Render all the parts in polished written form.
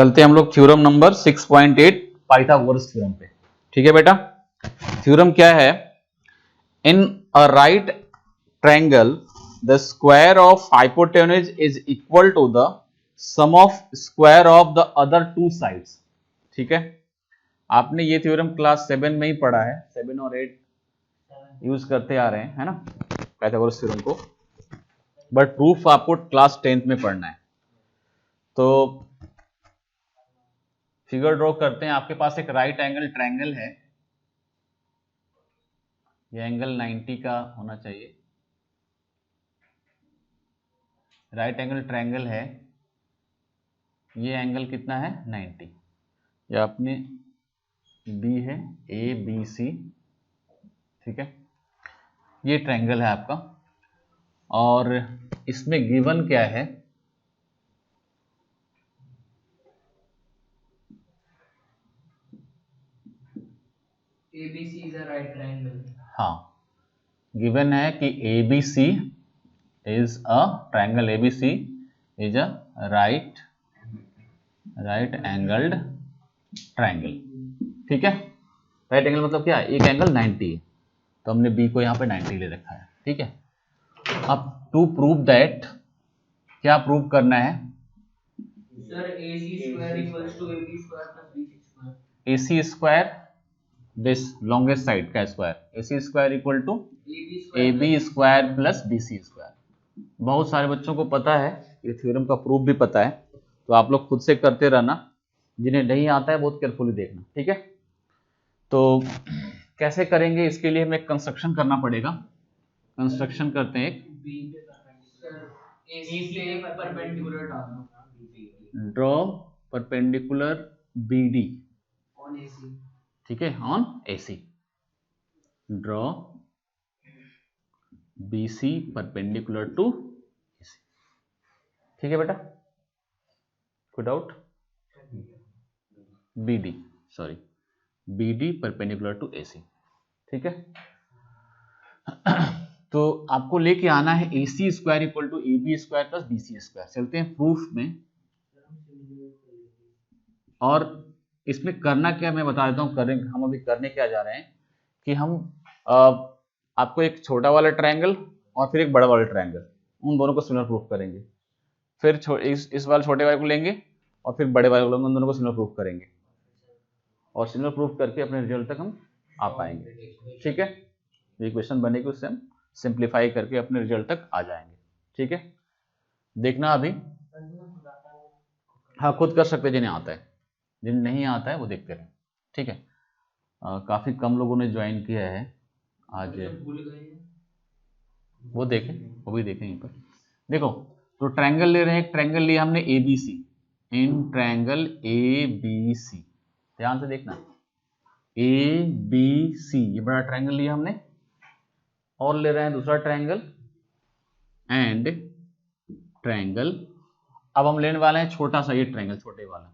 चलते हैं हम लोग थ्योरम नंबर 6.8 पाइथागोरस थ्योरम पे। ठीक है बेटा, थ्योरम क्या है? In a right triangle the square of hypotenuse is equal to the sum of square of the other two sides. ठीक है, आपने ये थ्योरम क्लास 7 में ही पढ़ा है, 7 और 8 यूज करते आ रहे हैं, है ना, पाइथागोरस थ्योरम को, बट प्रूफ आपको क्लास 10th में पढ़ना है। तो फिगर ड्रॉ करते हैं। आपके पास एक राइट एंगल ट्रायंगल है, ये एंगल 90 का होना चाहिए। राइट एंगल ट्रायंगल है, ये एंगल कितना है? 90। ये अपने बी है, ए बी सी, ठीक है, ये ट्रायंगल है आपका। और इसमें गिवन क्या है? ABC is a right triangle. हाँ, गिवन है कि ABC is a triangle, ABC is a right angled triangle। ठीक है, राइट एंगल मतलब क्या है? एक एंगल 90 है, तो हमने B को यहाँ पे 90 ले रखा है। ठीक है, अब टू प्रूव दैट, क्या प्रूव करना है? Sir, AC square equals to AB square plus BC square. AC square, this longest side का square, AC square equal to AB square plus BC square. बहुत सारे बच्चों को पता है, ये थ्योरम का प्रूफ भी पता है, तो आप लोग खुद से करते रहना, जिन्हें नहीं आता है बहुत केयरफुली देखना। ठीक है, तो कैसे करेंगे? इसके लिए हमें कंस्ट्रक्शन करना पड़ेगा। कंस्ट्रक्शन करते हैं, एक perpendicular draw perpendicular BD on AC। ठीक है, on AC draw BC perpendicular to AC। ठीक है बेटा, कोई doubt? BD sorry, BD perpendicular to AC। ठीक है, तो आपको लेके आना है AC square equal to AB square plus BC square. चलते हैं प्रूफ में, और इसमें करना क्या मैं बता देता हूँ। करेंगे हम अभी, करने क्या जा रहे हैं कि हम आपको एक छोटा वाला ट्रायंगल और फिर एक बड़ा वाला ट्रायंगल, उन दोनों को सिमिलर प्रूफ करेंगे। फिर इस वाले छोटे वाले को लेंगे और फिर बड़े वाले को लेंगे, उन दोनों को सिमिलर प्रूफ करेंगे, और सिमिलर प्रूफ करके अपने रिजल्ट तक हम आ पाएंगे। ठीक है, ये क्वेश्चन बनेगी, उससे हम सिंप्लीफाई करके अपने रिजल्ट तक आ जाएंगे। ठीक है, देखना अभी, हाँ खुद कर सकते जिन्हें आता है, जिन्हें नहीं आता है वो देखते रहे। ठीक है, काफी कम लोगों ने ज्वाइन किया है आज, वो देखें, वो भी देखें। यहीं पर देखो, तो ट्रायंगल ले रहे हैं, एक ट्रायंगल लिया हमने ABC, इन ट्रायंगल ABC, ध्यान से देखना, ABC ये बड़ा ट्रायंगल लिया हमने, और ले रहे हैं दूसरा ट्रायंगल एंड ट्रायंगल। अब हम लेने वाले हैं छोटा सा ये ट्रायंगल, छोटे वाला।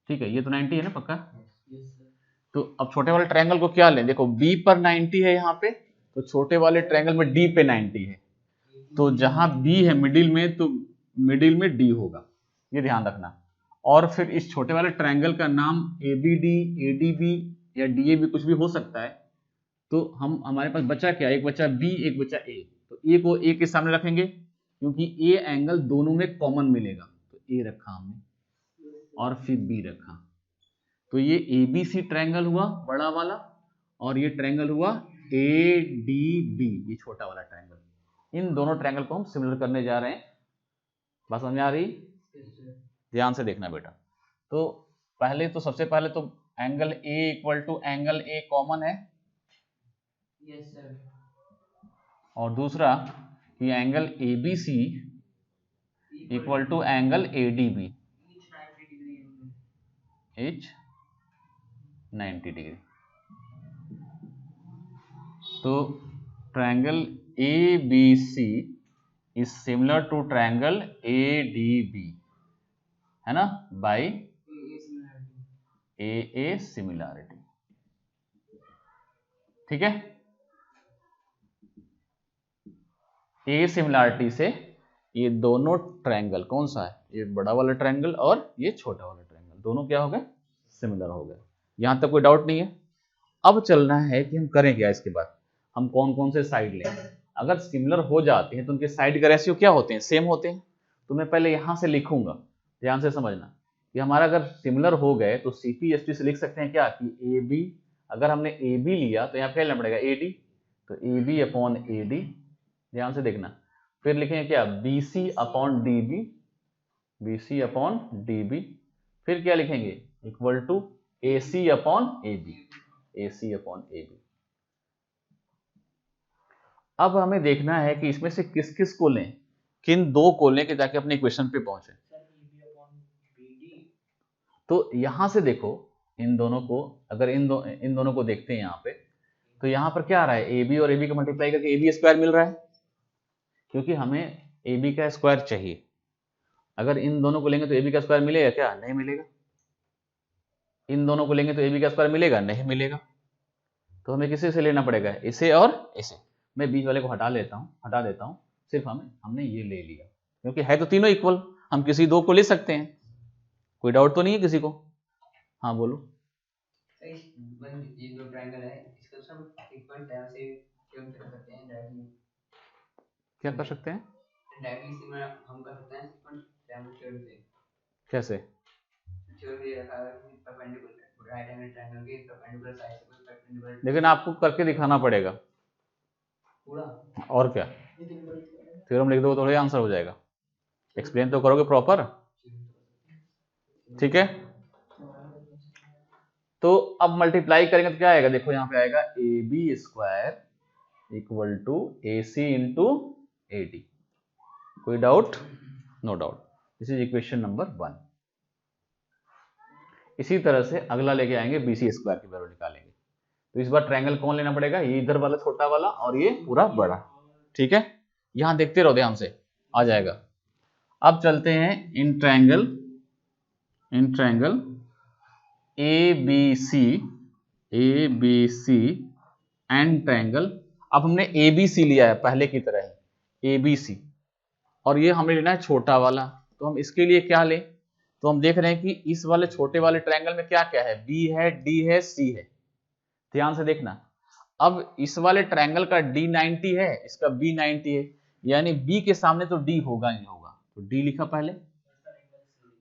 ठीक है, ये तो 90 है ना पक्का? तो अब छोटे वाले ट्रायंगल को क्या लें? देखो B पर 90 है यहाँ पे, तो छोटे वाले ट्रायंगल में D पे 90 है, तो जहां B है मिडिल में, तो मिडिल में D होगा, ये ध्यान रखना। और फिर इस छोटे वाले ट्रायंगल का नाम ABD, ADB या DAB कुछ भी हो सकता है। तो हम, हमारे पास बचा क्या? एक बचा B, एक बचा A, तो A को A के सामने रखेंगे क्योंकि A एंगल दोनों में कॉमन मिलेगा, तो A रखा हमने और फिर B रखा। तो ये ABC ट्रायंगल हुआ बड़ा वाला, और ये ट्रायंगल हुआ ADB, ये छोटा वाला ट्रायंगल। इन दोनों ट्रायंगल को हम सिमिलर करने जा रहे हैं। बात समझ आ रही? ध्यान से देखना बेटा। तो पहले तो, सबसे पहले तो angle A equal to angle A common है, यस सर, और दूसरा कि angle ABC equal to angle ADB, each 90 degree. तो triangle ABC is similar to triangle ADB, है ना, बाय AA सिमिलैरिटी। ठीक है, A सिमिलैरिटी से ये दोनों ट्रायंगल कौन सा है, ये बड़ा वाला ट्रायंगल और ये छोटा वाला ट्रायंगल, दोनों क्या हो गए, सिमिलर हो गए। यहाँ तक कोई डाउट नहीं है। अब चलना है कि हम करें क्या, इसके बाद हम कौन कौन से साइड लें। अगर सिमिलर हो जाते हैं तो उनके साइड का रेशियो क्या होते हैं, सेम होते हैं। तो मैं पहले यहाँ से लिखूंगा, ध्यान से समझना कि हमारा अगर सिमिलर हो गए तो CP/ST से लिख सकते हैं क्या कि AB, अगर हमने AB लिया तो यहाँ क्या लेना पड़ेगा AD, तो AB/AD, ध्यान से देखना। फिर लिखेंगे क्या BC/DB, BC/DB, फिर क्या लिखेंगे इक्वल टू AC/AB, AC/AB। अब हमें देखना है कि इसमें से किस किस को लें, किन दो को लें कि ताकि अपने इक्वेशन पे पहुंचे। तो यहां से देखो इन दोनों को, अगर इन दोनों को देखते हैं यहाँ पे, तो यहाँ पर क्या आ रहा है, AB और AB का मल्टीप्लाई करके AB स्क्वायर मिल रहा है, क्योंकि हमें AB का स्क्वायर चाहिए। अगर इन दोनों को लेंगे तो AB का स्क्वायर मिलेगा क्या, नहीं मिलेगा। इन दोनों को लेंगे तो AB का स्क्वायर मिलेगा, नहीं मिलेगा। तो हमें किसी से लेना पड़ेगा, इसे और इसे। मैं बीच वाले को हटा देता हूँ, सिर्फ हमने ये ले लिया, क्योंकि है तो तीनों इक्वल, हम किसी दो को ले सकते हैं। कोई डाउट तो नहीं है किसी को? हाँ बोलो। ये जो ट्रायंगल है इसको सब इक्वल टर्म से क्यों कर सकते हैं डायरेक्टली? क्या कर सकते हैं? डायरेक्टली सिमिलर हम कर सकते हैं इक्वल टर्म से। कैसे? थ्योरी रखा है परपेंडिकुलर राइट एंगल ट्रायंगल के परपेंडिकुलर साइड से परपेंडिकुलर, लेकिन आपको करके दिखाना पड़ेगा पूरा। और क्या, थ्योरम लिख दो तो आंसर हो जाएगा। एक्सप्लेन तो करोगे प्रॉपर, ठीक है। तो अब मल्टीप्लाई करेंगे तो क्या आएगा, देखो यहाँ पे आएगा AB square equal to AC into AD। कोई doubt? No doubt. This is equation number 1। इसी तरह से अगला लेके आएंगे BC स्क्वायर की वैल्यू निकालेंगे। तो इस बार ट्रायंगल कौन लेना पड़ेगा, ये इधर वाला छोटा वाला और ये पूरा बड़ा, ठीक है। यहां देखते रहो ध्यान से, आ जाएगा। अब चलते हैं in triangle ABC and triangle. अब हमने ABC लिया है पहले की तरह ही ABC, और ये हमें लेना है छोटा वाला। तो हम इसके लिए क्या लें, तो हम देख रहे हैं कि इस वाले छोटे वाले ट्रायंगल में क्या क्या है, B है, D है, C है। ध्यान से देखना। अब इस वाले ट्रायंगल का D 90 है, इसका B 90 है, यानी B के सामने तो D होगा ही होगा, तो D लिखा पहले।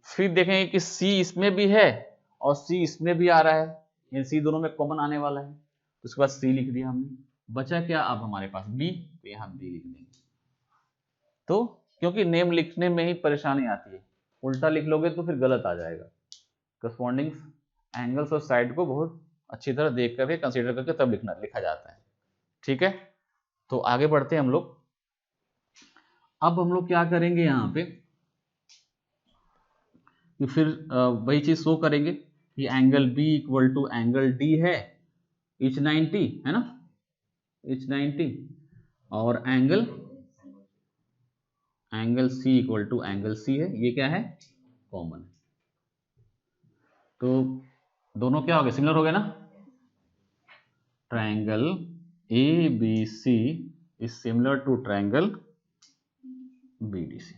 फिर देखेंगे कि C इसमें भी है और C इसमें भी आ रहा है, इन C दोनों में कॉमन आने वाला है, तो उसके बाद C लिख दिया हमने। बचा क्या अब हमारे पास B, तो यहाँ B लिख देंगे। तो क्योंकि नेम लिखने में ही परेशानी आती है, उल्टा लिख लोगे तो फिर गलत आ जाएगा। करस्पॉन्डिंग एंगल्स और साइड को बहुत अच्छी तरह देख करके कंसीडर करके तब लिखा जाता है, ठीक है। तो आगे बढ़ते हैं हम लोग। अब हम लोग क्या करेंगे यहाँ पे कि फिर वही चीज शो करेंगे कि angle B equal to angle D है, इच 90 है ना, इच 90, और angle C equal to angle C है, ये क्या है, कॉमन। तो दोनों क्या हो गए, सिमिलर हो गए ना। Triangle ABC is similar to triangle BDC।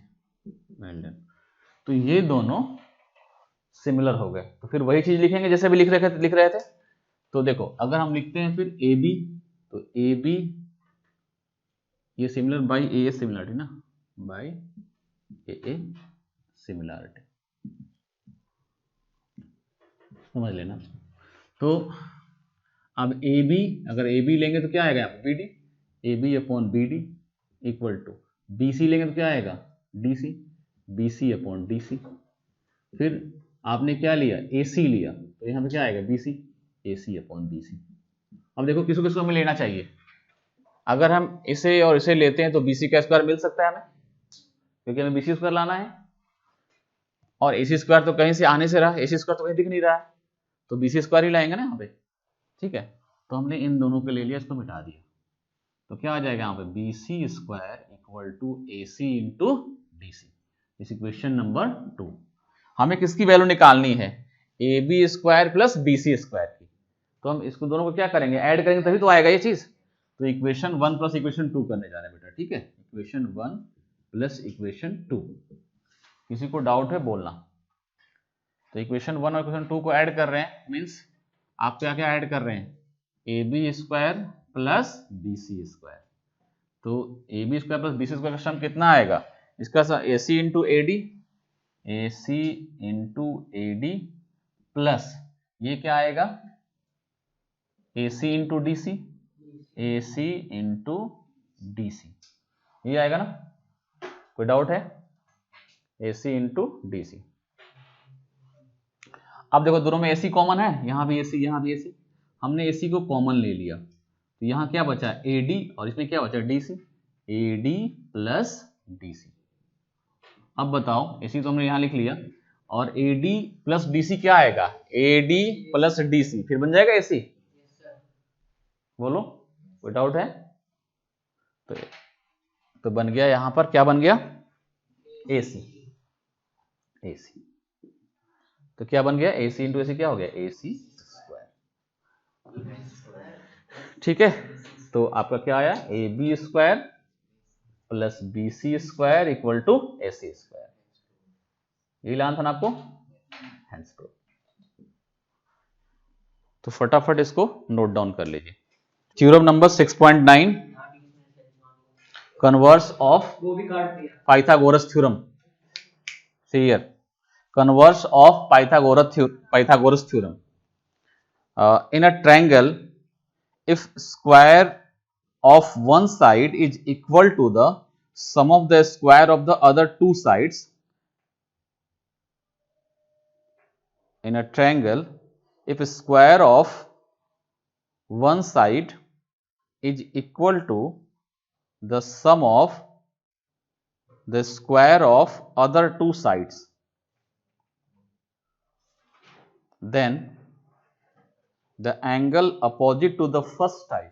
Well done. तो ये दोनों सिमिलर हो गए, तो फिर वही चीज लिखेंगे जैसे भी लिख रहे थे। तो देखो अगर हम लिखते हैं फिर AB, तो AB ये सिमिलर बाय AA सिमिलरिटी ना, बाय AA सिमिलरिटी, समझ लेना। तो अब AB, अगर AB लेंगे तो क्या आएगा यहाँ पे BD, AB/BD equal to BC लेंगे तो क्या आएगा DC, BC/DC। फिर आपने क्या लिया, AC लिया, तो यहाँ पे क्या आएगा BC, AC/BC। अब देखो किसको किसको हमें लेना चाहिए। अगर हम इसे और इसे लेते हैं तो BC का स्क्वायर मिल सकता है हमें, क्योंकि हमें BC स्क्वायर लाना है, और AC स्क्वायर तो कहीं से आने से रहा, AC स्क्वायर तो कहीं दिख नहीं रहा है, तो BC स्क्वायर ही लाएंगे ना यहाँ पे, ठीक है। तो हमने इन दोनों को ले लिया, इसको मिटा दिया, तो क्या आ जाएगा यहाँ पे BC square equal to AC into DC। इस इक्वेशन नंबर 2 हमें किसकी वैल्यू निकालनी है, AB square plus BC square की। तो हम इसको दोनों को क्या करेंगे, ऐड करेंगे तभी तो आएगा ये चीज। तो इक्वेशन 1 प्लस इक्वेशन 2 करने जा रहे हैं बेटा, ठीक है। Equation 1 plus equation 2। किसी को डाउट है बोलना। तो इक्वेशन 1 और इक्वेशन 2 को ऐड कर रहे हैं, मीन्स आप क्या क्या ऐड कर रहे हैं, A B square plus B C square. तो A B square plus B C square का सम कितना आएगा, इसका A C into A D, A C into A D plus ये क्या आएगा, A C into D C, A C into D C, ये आएगा ना। कोई डाउट है, ए सी इंटू डी सी। अब देखो दोनों में ए सी कॉमन है, यहां भी ए सी यहां भी ए सी, हमने ए सी को कॉमन ले लिया, तो यहां क्या बचा ए डी और इसमें क्या बचा D C, A D plus D C. अब बताओ ए सी तो हमने यहां लिख लिया, और A D plus D C क्या आएगा, A D plus D C, फिर बन जाएगा ए सी। बोलो कोई डाउट है, तो बन गया, यहां पर क्या बन गया, ए सी। ए सी तो क्या बन गया, ए सी इंटू ए सी क्या हो गया, ए सी स्क्वायर। ठीक है, तो आपका क्या आया, A B square plus B C square equal to A C square. यही लाना था ना आपको, हैंड्स को। तो फटाफट इसको नोट डाउन कर लीजिए। Theorem number 6.9, converse of Pythagoras theorem. See here, converse of Pythagoras theorem. In a triangle, if square of one side is equal to the sum of the square of the other two sides, in a triangle, if square of one side is equal to the sum of the square of other two sides, then the angle opposite to the first side,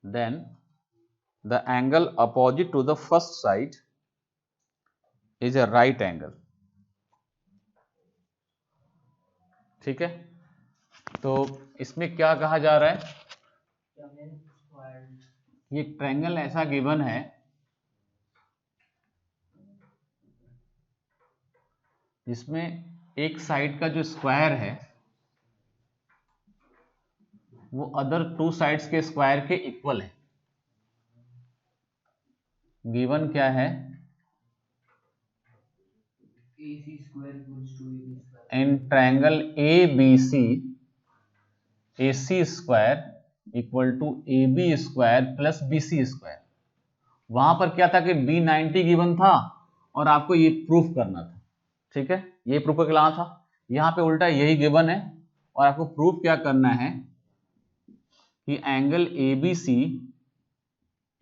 then the angle opposite to the first side is a right angle. ठीक है, तो इसमें क्या कहा जा रहा है, ये ट्रायंगल ऐसा गिवन है जिसमें एक साइड का जो स्क्वायर है वो अदर टू साइड्स के स्क्वायर के इक्वल है। गिवन क्या है, in triangle A B C, A C square equal to A B square plus B C square. वहां पर क्या था कि B90 गिवन था और आपको ये प्रूफ करना था। ठीक है, ये प्रूफ करके लाना था। यहां पे उल्टा यही गिवन है और आपको प्रूफ क्या करना है कि angle A B C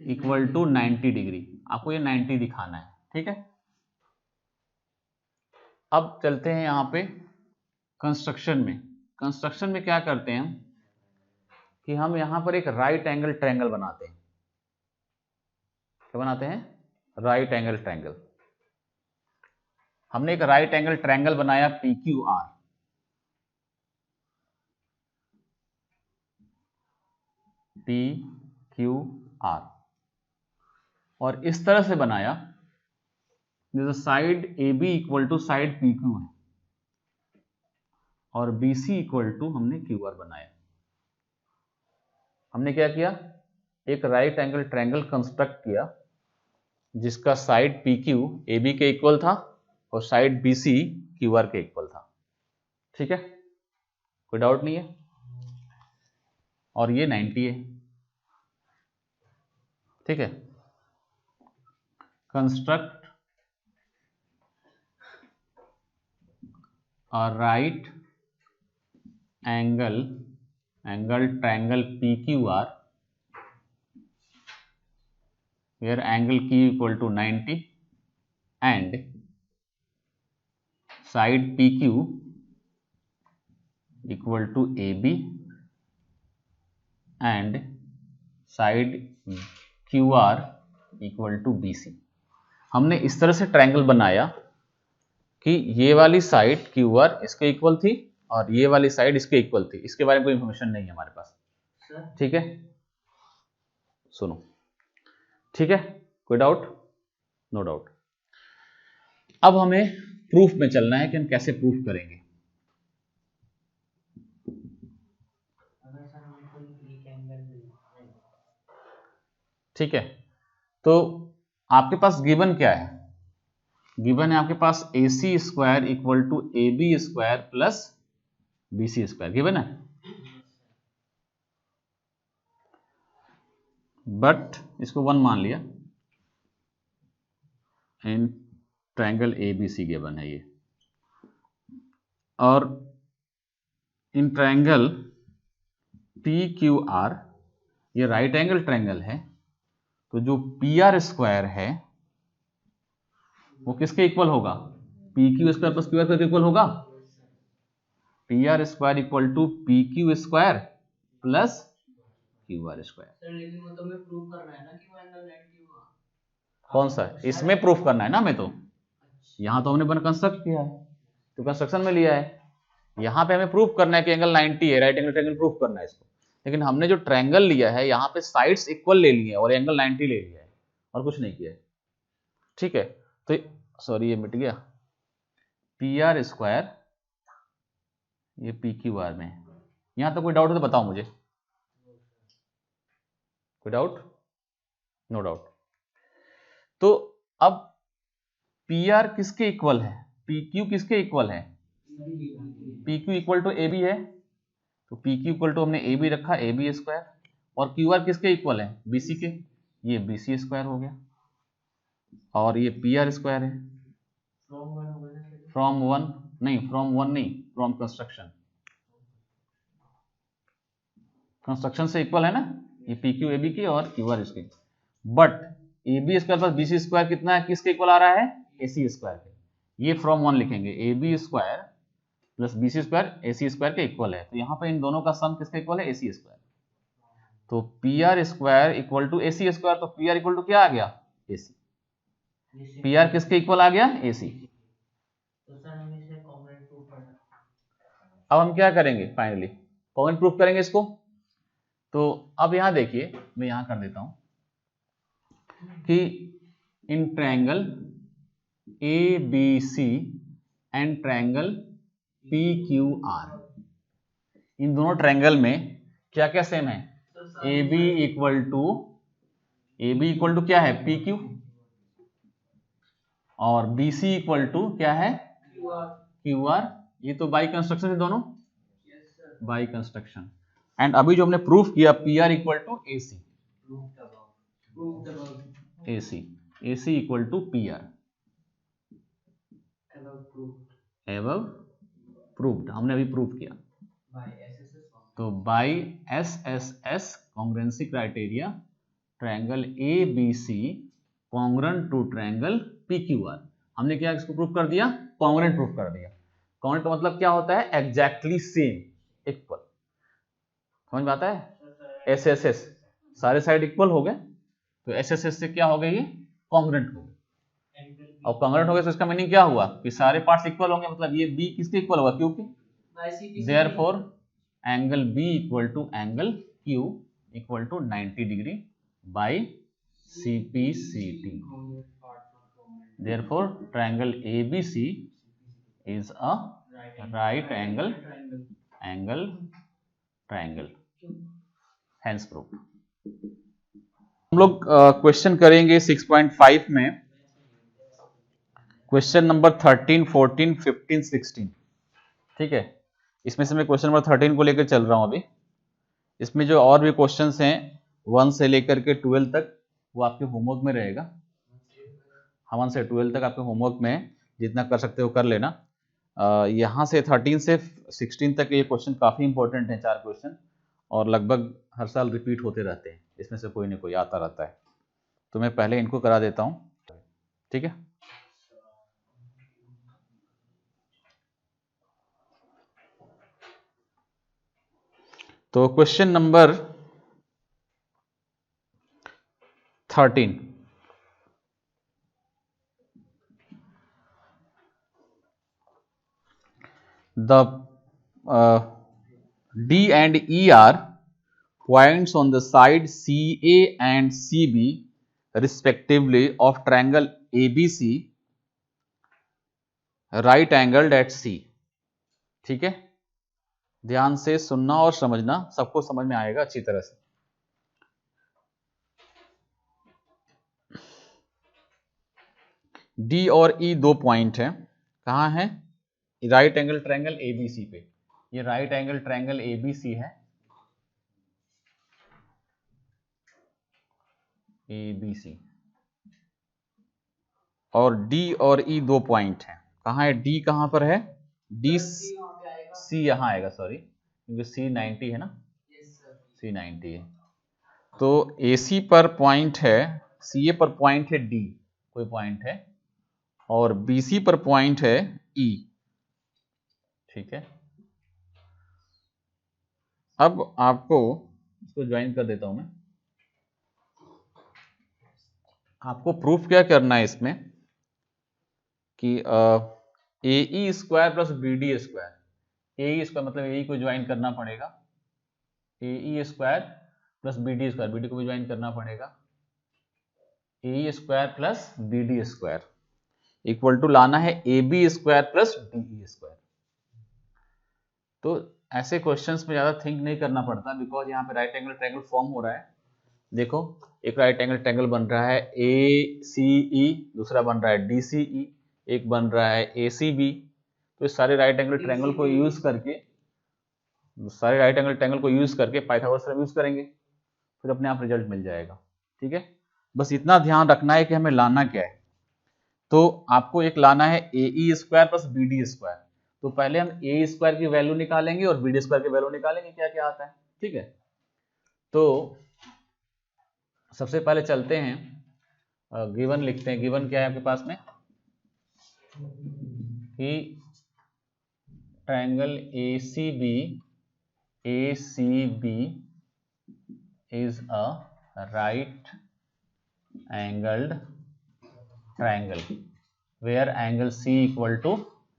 equal to 90 degree, आपको ये 90 दिखाना है। ठीक है, अब चलते हैं यहां पे कंस्ट्रक्शन में। कंस्ट्रक्शन में क्या करते हैं कि हम यहां पर एक राइट एंगल ट्रायंगल बनाते हैं। क्या बनाते हैं, राइट एंगल ट्रायंगल। हमने एक राइट एंगल ट्रायंगल बनाया PQR, PQR, और इस तरह से बनाया जैसे side AB equal to side PQ है और BC इक्वल टू हमने QR बनाया। हमने क्या किया, एक राइट एंगल ट्रायंगल कंस्ट्रक्ट किया जिसका साइड PQ AB के इक्वल था और साइड BC QR के इक्वल था। ठीक है, कोई डाउट नहीं है, और ये 90 है। ठीक है, construct a right angle triangle PQR where angle Q equal to 90 and side PQ equal to AB and side QR equal to BC। हमने इस तरह से ट्रायंगल बनाया कि ये वाली साइड QR इसके इक्वल थी और ये वाली साइड इसके इक्वल थी। इसके बारे में कोई इंफॉर्मेशन नहीं है हमारे पास। ठीक है, सुनो, ठीक है, कोई डाउट? No doubt. अब हमें प्रूफ में चलना है कि हम कैसे प्रूफ करेंगे। ठीक है, तो आपके पास गिवन क्या है? गिवन है आपके पास AC square equal to AB square plus BC square given है। बट इसको 1 मान लिया इन ट्रायंगल ABC गिवन है ये, और इन ट्रायंगल PQR ये राइट एंगल ट्रायंगल है, तो जो PR स्क्वायर है वो किसके इक्वल होगा? PQ स्क्वायर प्लस QR के इक्वल होगा। PR square equal to PQ square plus QR square. Sir लेकिन वो तो हमें प्रूव करना है ना कि वो एंगल 90 हुआ। कौन सा? इसमें प्रूफ करना है ना हमें, तो यहां तो हमने बन कंस्ट्रक्ट किया है, तो कंस्ट्रक्शन में लिया है। यहां पे हमें प्रूफ करना है कि एंगल 90 है, राइट एंगल ट्रायंगल प्रूफ करना है इसको। लेकिन हमने जो ट्रायंगल लिया है यहाँ पे साइड्स इक्वल ले लिए हैं और एंगल 90 ले लिया है और कुछ नहीं किया है। ठीक है, तो सॉरी ये मिट गया। PR स्क्वायर ये PQR में है। यहां तक कोई डाउट हो तो बताओ मुझे। कोई डाउट? No doubt. तो अब PR किसके इक्वल है? PQ किसके इक्वल है? PQ इक्वल टू AB है, तो PQ इक्वल टू हमने AB रखा AB स्क्वायर, और QR किसके इक्वल है? BC के, ये BC स्क्वायर हो गया, और ये PR स्क्वायर है। फ्रॉम वन नहीं, फ्रॉम कंस्ट्रक्शन। कंस्ट्रक्शन से इक्वल है ना, ये PQ AB की और QR इसके। But AB square plus BC square कितना है, किसके इक्वल आ रहा है? AC स्क्वायर के। ये फ्रॉम वन लिखेंगे, AB square plus BC square AC square के इक्वल है, तो यहाँ पे इन दोनों का सम किसका इक्वल है? AC square. तो PR square equal to AC square, तो PR इक्वल टू क्या आ गया? AC। PR किसके इक्वल आ गया? AC। तो सर हमें इसे कॉन्ग्रुएंट प्रूफ करना है। अब हम क्या करेंगे? फाइनली कॉन्ग्रुएंट प्रूफ करेंगे इसको। तो अब यहां देखिए, मैं यहां कर देता हूं कि in triangle ABC and triangle PQR, इन दोनों ट्रायंगल में क्या क्या सेम है? AB इक्वल टू क्या है? PQ, और BC इक्वल टू क्या है? QR। ये तो बाई कंस्ट्रक्शन है दोनों, बाई कंस्ट्रक्शन। एंड अभी जो हमने प्रूफ किया PR equal to AC, AC equal to PR, above proved, हमने अभी प्रूफ किया। तो by SSS congruency criteria triangle ABC congruent to triangle PQR, हमने क्या इसको प्रूफ कर दिया? कॉन्ग्रुएंट प्रूफ कर दिया। कॉन्ग्रुएंट का मतलब क्या होता है? Exactly same, equal. समझ में आता है? SSS सारे साइड इक्वल हो गए, तो SSS से क्या हो गए? ये कॉन्ग्रुएंट हो गए। और कॉन्ग्रुएंट हो गए तो इसका मीनिंग क्या हुआ? कि सारे पार्ट्स इक्वल होंगे, मतलब ये B किसके इक्वल होगा? Q के। Therefore angle B equal to angle Q equal to 90 degree by CPCT। Therefore, triangle ABC is a right angle triangle. Hence proved. हम लोग क्वेश्चन करेंगे 6.5 में, क्वेश्चन नंबर 13, 14, 15, 16। ठीक है, इसमें से मैं क्वेश्चन नंबर 13 को लेकर चल रहा हूं अभी। इसमें जो और भी क्वेश्चंस हैं 1 से लेकर के 12 तक, वो आपके होमवर्क में रहेगा। 1 से 12 तक आपके होमवर्क में जितना कर सकते हो कर लेना। यहाँ से 13 से 16 तक ये क्वेश्चन काफ़ी इंपॉर्टेंट हैं, 4 क्वेश्चन, और लगभग हर साल रिपीट होते रहते हैं, इसमें से कोई ना कोई आता रहता है। तो मैं पहले इनको करा देता हूँ, ठीक है। तो question number 13, the D and E are points on the side CA and CB respectively of triangle ABC right angled at C। ठीक है, ध्यान से सुनना और समझना, सबको समझ में आएगा अच्छी तरह से। D और E दो पॉइंट हैं, कहाँ है? राइट एंगल ट्रायंगल ABC पे। ये राइट एंगल ट्रायंगल ABC है, ABC, और D और E दो पॉइंट हैं। कहाँ है D? कहाँ पर है? D C यहाँ आएगा, सॉरी, क्योंकि C 90 है ना, C 90 है। तो AC पर पॉइंट है, CA पर पॉइंट है D, कोई पॉइंट है, और BC पर पॉइंट है E। ठीक है, अब आपको इसको ज्वाइन कर देता हूं मैं। आपको प्रूफ क्या करना है इसमें कि AE square plus BD square, AE square मतलब AE को ज्वाइन करना पड़ेगा, AE square plus BD square, BD को भी ज्वाइन करना पड़ेगा, AE square plus BD square equal to लाना है AB square plus DE square. तो ऐसे क्वेश्चंस में ज्यादा थिंक नहीं करना पड़ता, बिकॉज यहाँ पे राइट एंगल ट्रायंगल फॉर्म हो रहा है। देखो, एक राइट एंगल ट्रायंगल बन रहा है ACE, दूसरा बन रहा है DCE, एक बन रहा है ACB। तो इस सारे राइट एंगल ट्रायंगल को यूज करके, पाइथागोरस थ्योरम यूज करेंगे, फिर अपने आप रिजल्ट मिल जाएगा। ठीक है, बस इतना ध्यान रखना है कि हमें लाना क्या है। तो आपको एक लाना है AE square plus BD square. तो पहले हम AE स्क्वायर की वैल्यू निकालेंगे और BD स्क्वायर की वैल्यू निकालेंगे, क्या क्या आता है। ठीक है, तो सबसे पहले चलते हैं, गिवन लिखते हैं। गिवन क्या है आपके पास में कि triangle ACB is a right angled triangle where angle C equal to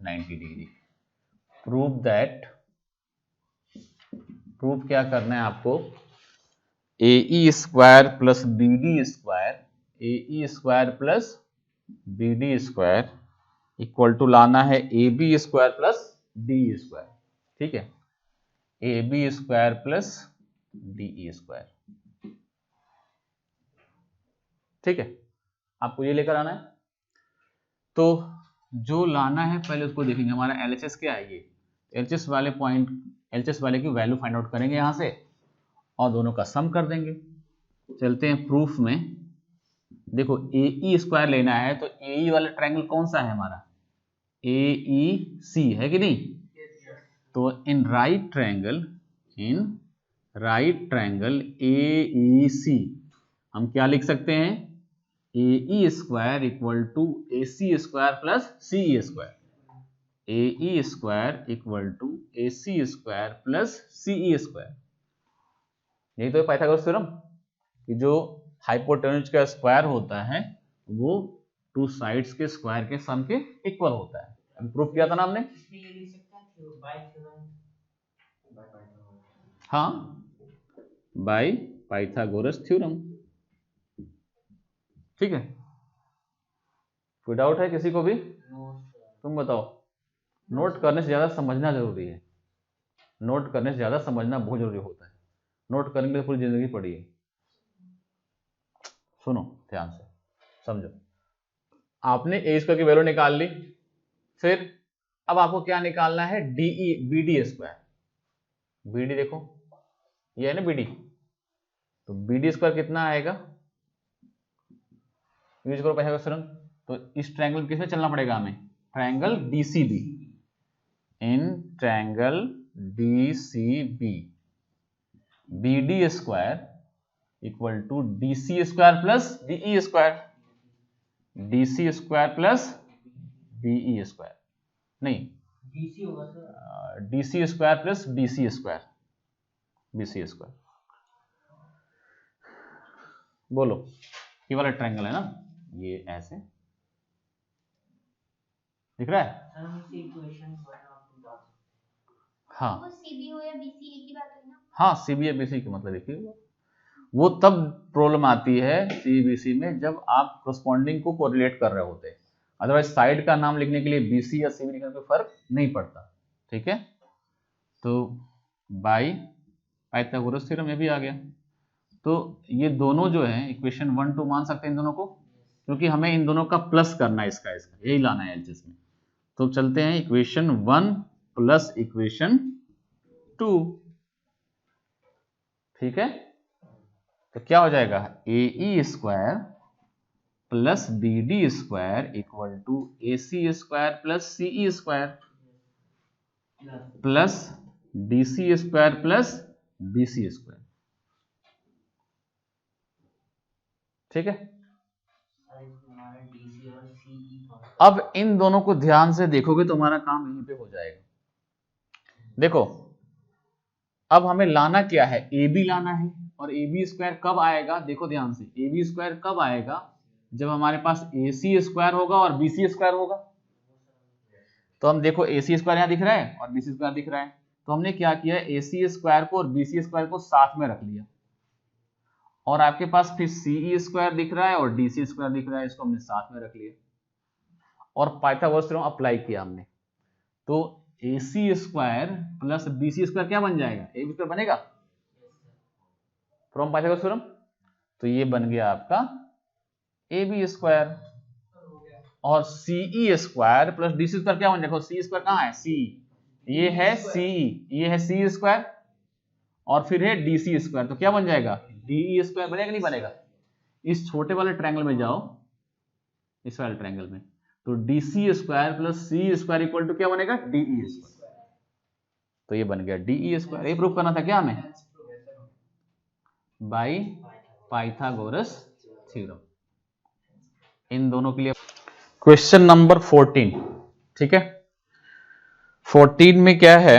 90 degree. Proof क्या करना है आपको? AE square plus BD square, AE square plus BD square equal to लाना है AB square plus DE square. ठीक है, AB square plus DE square. ठीक है, आपको ये लेकर आना है। तो जो लाना है पहले उसको देखेंगे, हमारा LHS क्या है, ये LHS वाले पॉइंट, LHS वाले की वैल्यू फाइंड आउट करेंगे यहाँ से और दोनों का सम कर देंगे। चलते हैं प्रूफ में। देखो, AE स्क्वायर लेना है तो AE वाला ट्रायंगल कौन सा है हमारा? AEC है कि नहीं? तो इन राइट ट्रायंगल AEC हम क्या लिख सकते हैं? AE square equal to AC square plus CE square, AE square equal to AC square plus CE square. यही तो है पाइथागोरस थ्योरम कि जो हाइपोटेन्यूज का स्क्वायर होता है वो टू साइड्स के स्क्वायर के सम के इक्वल होता है। अभी प्रूफ किया था ना हमने। हाँ, बाय पाइथागोरस थ्योरम। ठीक है, कोई डाउट है किसी को भी? तुम बताओ। नोट करने से ज्यादा समझना जरूरी है, नोट करने से ज्यादा समझना बहुत जरूरी होता है। नोट करने के लिए पूरी जिंदगी पड़ी है। सुनो ध्यान से, समझो। आपने ए स्क्वायर की वैल्यू निकाल ली, फिर अब आपको क्या निकालना है? BD square. BD देखो, ये है ना BD, तो BD स्क्वायर कितना आएगा? यूज करो पाइथागोरस थ्योरम। तो इस ट्रायंगल किसमें चलना पड़ेगा हमें? Triangle DCB। In triangle DCB BD square equal to DC square plus DE square, DC square plus DE square, नहीं DC square plus BC square, BC square. बोलो, ये वाला ट्रायंगल है ना, ये ऐसे दिख रहा है? हाँ, वो CB हो या BC एक ही बात है ना? हाँ, CB या BC का मतलब एक ही होगा। वो तब प्रॉब्लम आती है सीबीसी में जब आप कॉरस्पॉन्डिंग को कोरिलेट कर रहे होते हैं, अदरवाइज साइड का नाम लिखने के लिए बीसी या सीबी लिखने में फर्क नहीं पड़ता। ठीक है, तो बाई पाइथागोरस थ्योरम ये भी आ गया। तो ये दोनों जो है इक्वेशन 1 2 मान सकते हैं इन दोनों को, क्योंकि हमें इन दोनों का प्लस करना है, इसका यही लाना है एलएचएस में। तो चलते हैं इक्वेशन 1 प्लस इक्वेशन 2। ठीक है, तो क्या हो जाएगा, A square plus B D square equal to A C square plus C square plus D C square plus B C square. ठीक है, अब इन दोनों को ध्यान से देखोगे तो हमारा काम यहीं पे हो जाएगा। देखो अब हमें लाना क्या है, ए बी लाना है, और ए बी स्क्वायर कब आएगा, देखो ध्यान से, ए बी स्क्वायर कब आएगा, जब हमारे पास ए सी स्क्वायर होगा और बी सी स्क्वायर होगा। तो हम देखो ए सी स्क्वायर यहाँ दिख रहा है और बी सी स्क्वायर दिख रहा है, तो हमने क्या किया, ए सी स्क्वायर को और बी सी स्क्वायर को साथ में रख लिया, और आपके पास फिर सी स्क्वायर दिख रहा है और डी सी स्क्वायर दिख रहा है, इसको हमने साथ में रख लिया और पाइथागोरस थ्योरम अप्लाई किया हमने। तो A C square plus B C square क्या बन जाएगा, ए बी स्क्वायर बनेगा फ्रॉम पाइथागोरस थ्योरम। तो ये बन गया आपका ए बी स्क्वायर, और C square plus D C square क्या बन जाएगा, सी स्क्वायर कहाँ है, सी, ये है सी, ये है सी स्क्वायर और फिर है डी सी स्क्वायर, तो क्या बन जाएगा, डी स्क्वायर बनेगा नहीं बनेगा। इस छोटे वाले ट्रायंगल में जाओ, इस वाले ट्रायंगल में, तो D C square plus C square equal to क्या बनेगा, डी स्क्वायर। तो ये बन गया डी स्क्वायर। ये प्रूफ करना था क्या हमें, बाय पाइथागोरस थ्योरम। इन दोनों के लिए क्वेश्चन नंबर 14। ठीक है, 14 में क्या है,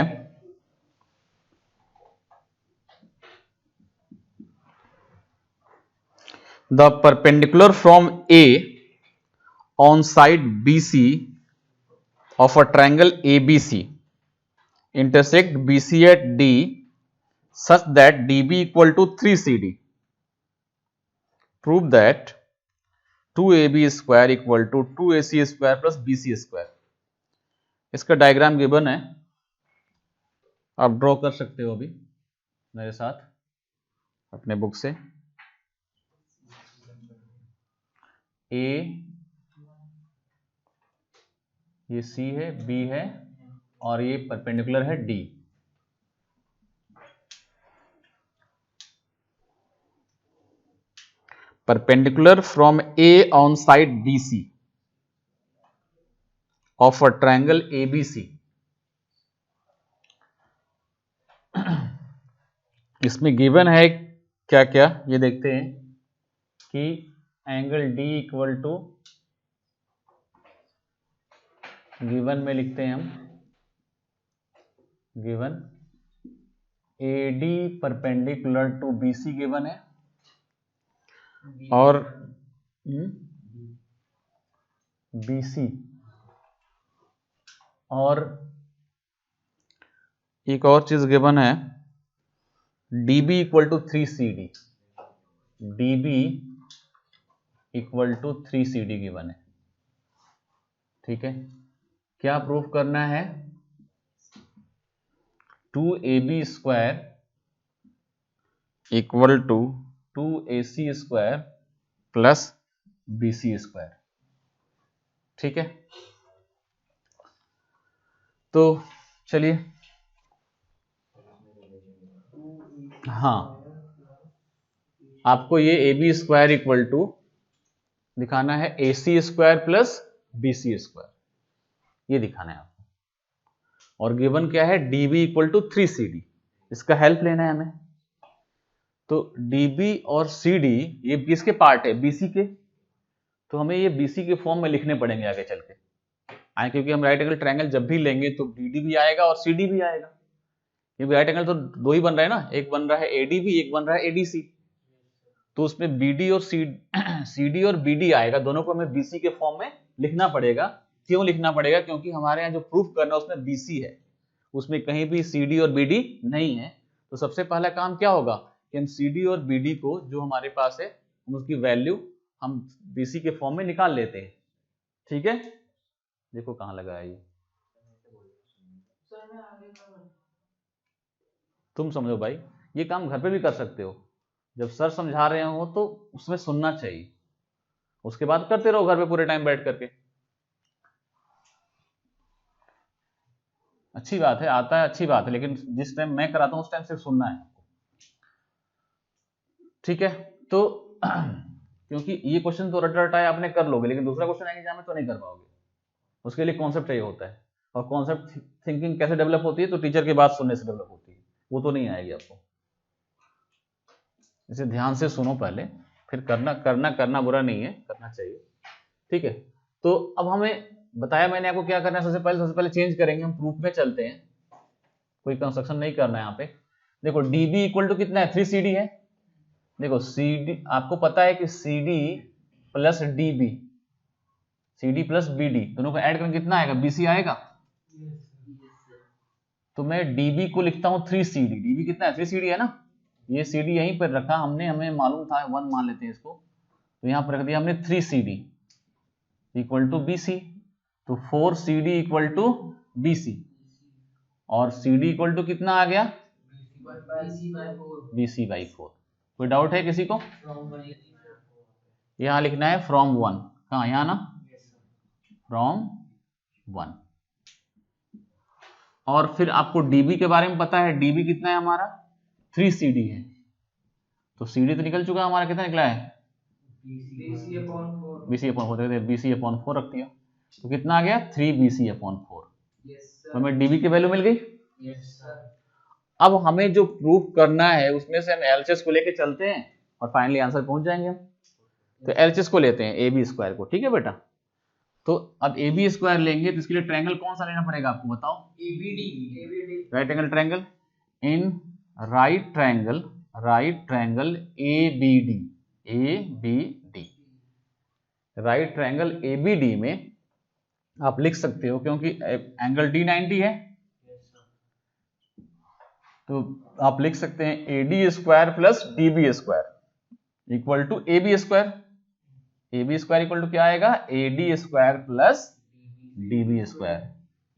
the perpendicular from A on side BC of a triangle ABC intersect BC at D such that DB equal to 3CD. Prove that 2AB square equal to 2AC square plus BC square. इसका diagram given है, आप draw कर सकते हो अभी मेरे साथ अपने बुक से। A ये C है, B है और ये परपेंडिकुलर है D। Perpendicular from A on side BC of a triangle ABC। इसमें गिवन है क्या क्या, ये देखते हैं कि angle D equal to, given में लिखते हैं हम, given AD perpendicular to BC given है, और BC, और एक और चीज गिवन है DB equal to 3CD, DB equal to 3CD given है। ठीक है, क्या प्रूफ करना है, 2AB square equal to 2AC square plus BC square. ठीक है, तो चलिए, हाँ आपको ये AB स्क्वायर इक्वल टू दिखाना है AC square plus BC square, ये दिखाना है आपको, और गिवन क्या है DB इक्वल टू 3CD, इसका हेल्प लेना है हमें। तो DB और CD ये किसके पार्ट है, BC के, तो हमें ये BC के फॉर्म में लिखने पड़ेंगे आगे चल के, क्योंकि हम राइट एंगल ट्रायंगल जब भी लेंगे तो BD भी आएगा और CD भी आएगा, क्योंकि राइट एंगल तो दो ही बन रहा है ना, एक बन रहा है ADB, एक बन रहा है ADC, तो उसमें BD और CD और BD आएगा, दोनों को हमें BC के फॉर्म में लिखना पड़ेगा। क्यों लिखना पड़ेगा, क्योंकि हमारे यहाँ जो प्रूफ करना है उसमें BC है, उसमें कहीं भी CD और BD नहीं है। तो सबसे पहला काम क्या होगा, इन CD और BD को जो हमारे पास है हम उसकी वैल्यू हम BC के फॉर्म में निकाल लेते हैं। ठीक है, देखो कहाँ लगा है ये, तुम समझो भाई, ये काम घर पे भी कर सकते हो। जब सर समझा रहे हो तो उसमें सुनना चाहिए, उसके बाद करते रहो घर पे पूरे टाइम बैठ करके। अच्छी बात है, आता है, अच्छी बात है, लेकिन जिस टाइम मैं कराता हूँ उस टाइम सिर्फ सुनना है। ठीक है, तो क्योंकि ये क्वेश्चन तो रट रटाया आपने कर लोगे, लेकिन दूसरा क्वेश्चन आएगा एग्जाम में तो नहीं कर पाओगे। उसके लिए कॉन्सेप्ट चाहिए होता है, और कॉन्सेप्ट थिंकिंग कैसे डेवलप होती है, तो टीचर की बात सुनने से डेवलप होती है, वो तो नहीं आएगी आपको। इसे ध्यान से सुनो पहले, फिर करना बुरा नहीं है, करना चाहिए। ठीक है, तो अब हमें बताया मैंने आपको क्या करना है। सबसे पहले चेंज करेंगे, हम प्रूफ में चलते हैं, कोई कंस्ट्रक्शन नहीं करना है यहाँ पे। देखो DB इक्वल टू कितना है, 3CD है। देखो CD आपको पता है कि CD plus DB, CD plus BD दोनों को ऐड करके कितना आएगा, BC आएगा। तो मैं DB को लिखता हूँ 3CD। DB कितना है, 3CD है ना, ये CD यहीं पर रखा हमने, हमें मालूम था 1 मान लेते हैं इसको, तो यहाँ पर रख दिया हमने 3CD इक्वल टू BC। तो 4CD इक्वल टू BC, और CD इक्वल टू कितना आ गया, BC/4। कोई डाउट है किसी को? यहाँ लिखना है फ्रॉम 1, कहाँ, यहाँ ना, फ्रॉम 1। और फिर आपको DB के बारे में पता है, DB कितना है हमारा, 3CD है। तो CD तो निकल चुका हमारा, कितना निकला है, BC/4 रख दिया, तो कितना आ गया, 3BC/4। तो हमें DB की वैल्यू मिल गई। अब हमें जो प्रूफ करना है उसमें से हम LHS को लेके चलते हैं और फाइनली आंसर पहुंच जाएंगे हम। तो LHS को लेते हैं, AB स्क्वायर को। ठीक है बेटा, तो अब AB स्क्वायर लेंगे तो इसके लिए ट्रायंगल कौन सा लेना पड़ेगा आपको, बताओ। ABD, right angle triangle. इन right triangle ABD, right triangle ABD में आप लिख सकते हो, क्योंकि एंगल D 90 है, तो आप लिख सकते हैं AD square plus DB square equal to AB स्क्वायर। AB स्क्वायर इक्वल टू क्या आएगा, AD square plus DB square.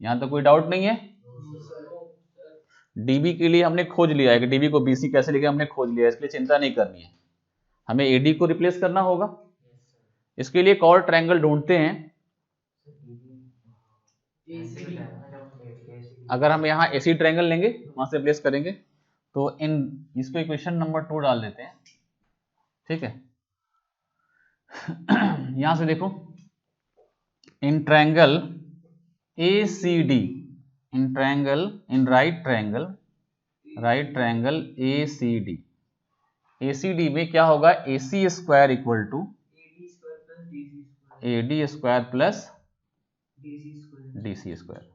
यहां तो कोई डाउट नहीं है। DB के लिए हमने खोज लिया है कि DB को BC कैसे लिखे, हमने खोज लिया है, इसके लिए चिंता नहीं करनी है। हमें AD को रिप्लेस करना होगा। इसके लिए एक और ट्रायंगल ढूंढते हैं। अगर हम यहाँ AC ट्रायंगल लेंगे, वहां से रिप्लेस करेंगे, तो इसको इक्वेशन नंबर 2 डाल देते हैं। ठीक है, यहां से देखो, in triangle ACD, in right triangle ACD में क्या होगा, AC square equal to AD square plus DC square,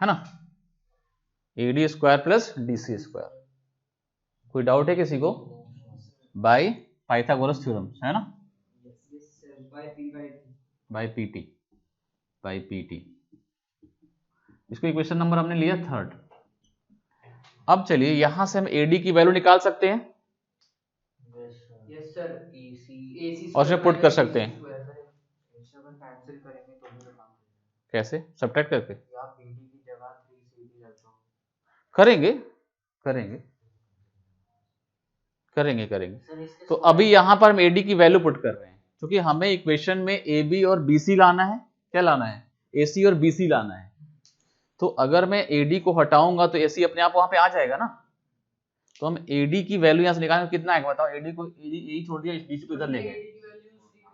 है ना, AD square plus DC square. कोई डाउट है किसी को? बाय पाइथागोरस थ्योरम, है ना, बाय PT। इसको इक्वेशन नंबर हमने लिया 3rd। अब चलिए यहां से हम AD की वैल्यू निकाल सकते हैं, और उसमें पुट कर सकते हैं। कैसे, सब्ट्रैक्ट करके करेंगे। तो अभी यहां पर हम AD की वैल्यू पुट कर रहे हैं, क्योंकि हमें इक्वेशन में AB और BC लाना है। क्या लाना है, AC और BC लाना है। तो अगर मैं AD को हटाऊंगा तो AC अपने आप वहां पे आ जाएगा ना। तो हम AD की वैल्यू यहां से निकालेंगे, कितना है बताओ। AD को यही छोड़ दिया, BC को इधर ले गए,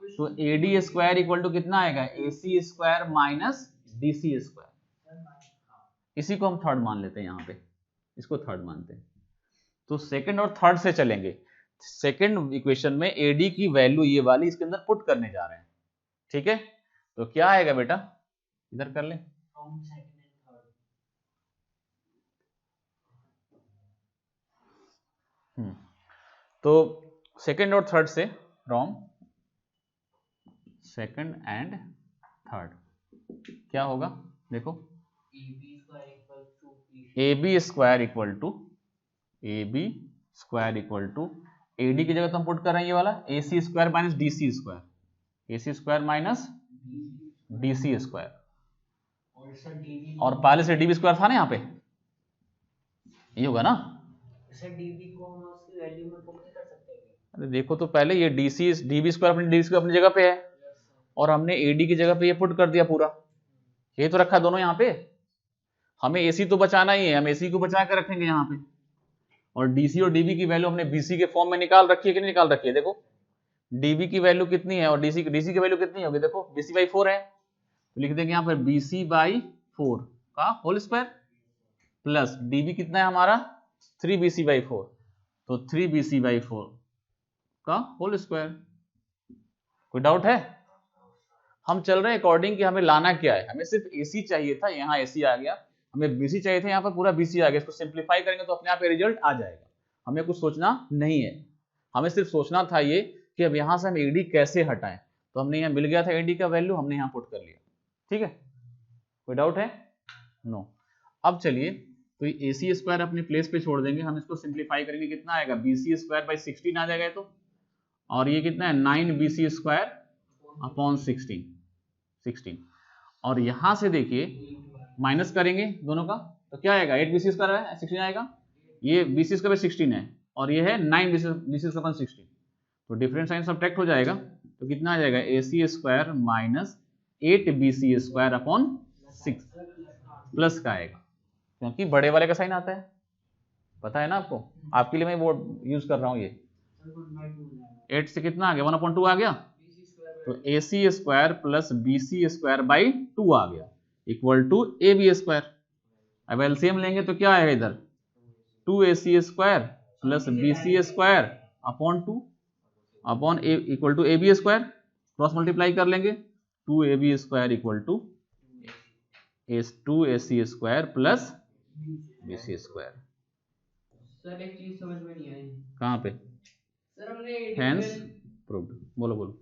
तो AD स्क्वायर इक्वल टू कितना आएगा, AC square minus DC square. इसी को हम 3rd मान लेते हैं, यहाँ पे इसको 3rd मानते हैं। तो 2nd और 3rd से चलेंगे। 2nd इक्वेशन में AD की वैल्यू ये वाली इसके अंदर पुट करने जा रहे हैं। ठीक है, तो क्या आएगा बेटा, इधर कर ले, तो 2nd और 3rd से, फ्रॉम 2nd एंड 3rd क्या होगा, देखो, AB square equal to AB square equal to AD की जगह तो हम पुट कर रहे हैं ये वाला AC square minus DC square, AC square minus DC square, और पहले से DB स्क्वायर था ना यहाँ पे, ये होगा ना। DB को हम उसकी वैल्यू में पुट नहीं कर सकते? अरे देखो तो पहले ये DB स्क्वायर अपनी जगह पे है और हमने AD की जगह पे ये पुट कर दिया पूरा, ये तो रखा दोनों यहाँ पे। हमें AC तो बचाना ही है, हम AC को बचा कर रखेंगे यहाँ पे, और DC और DB की वैल्यू हमने BC के फॉर्म में निकाल रखी है कि नहीं निकाल रखी है। देखो DB की वैल्यू कितनी है और DC की वैल्यू कितनी होगी, देखो BC/4 है, तो लिख देंगे यहाँ पर BC/4 का होल स्क्वायर प्लस DB कितना है हमारा 3BC/4, तो 3BC/4 का होल स्क्वायर। कोई डाउट है? हम चल रहे हैं अकॉर्डिंग कि हमें लाना क्या है, हमें सिर्फ AC चाहिए था, यहाँ AC आ गया, हमें BC चाहिए था, यहाँ पर पूरा BC आ गया, इसको सिंप्लीफाई करेंगे तो अपने आप रिजल्ट आ जाएगा, हमें कुछ सोचना नहीं है। हमें सिर्फ सोचना था ये कि अब यहाँ से हम AD कैसे हटाएं, तो हमने यहाँ मिल गया था AD का वैल्यू, हमने यहाँ पुट कर लिया। ठीक है, कोई डाउट है? नो। अब चलिए तो ये AC स्क्वायर अपनी प्लेस पे छोड़ देंगे, हम इसको सिंप्लीफाई करेंगे, कितना आएगा BC स्क्वायर बाई 16 आ जाएगा तो, और ये कितना है 9BC स्क्वायर अपॉन 16, और यहां से देखिए माइनस करेंगे दोनों का तो क्या आएगा 8BC स्क्वायर है 16 आएगा, ये BC स्क्वायर 16 है और ये है 9BC स्क्वायर अपॉन 16, तो डिफरेंट साइन सब्ट्रैक्ट हो जाएगा, तो कितना आ जाएगा AC square minus 8BC square upon 6 plus का आएगा, क्योंकि बड़े वाले का साइन आता है, पता है ना आपको, आपके लिए मैं वो यूज कर रहा हूँ। ये 8 से कितना आ गया 1/2 आ गया, तो AC square plus BC square by 2 आ गया इक्वल टू AB स्क्वायर। अब एलसीएम लेंगे तो क्या आएगा इधर 2AC square plus BC square upon 2 upon equal to AB square, cross multiply कर लेंगे 2AB square equal to 2AC square plus BC square. Sir एक चीज समझ में नहीं आई। कहाँ पे? सर हमने हेंस प्रूव्ड। बोलो बोलो।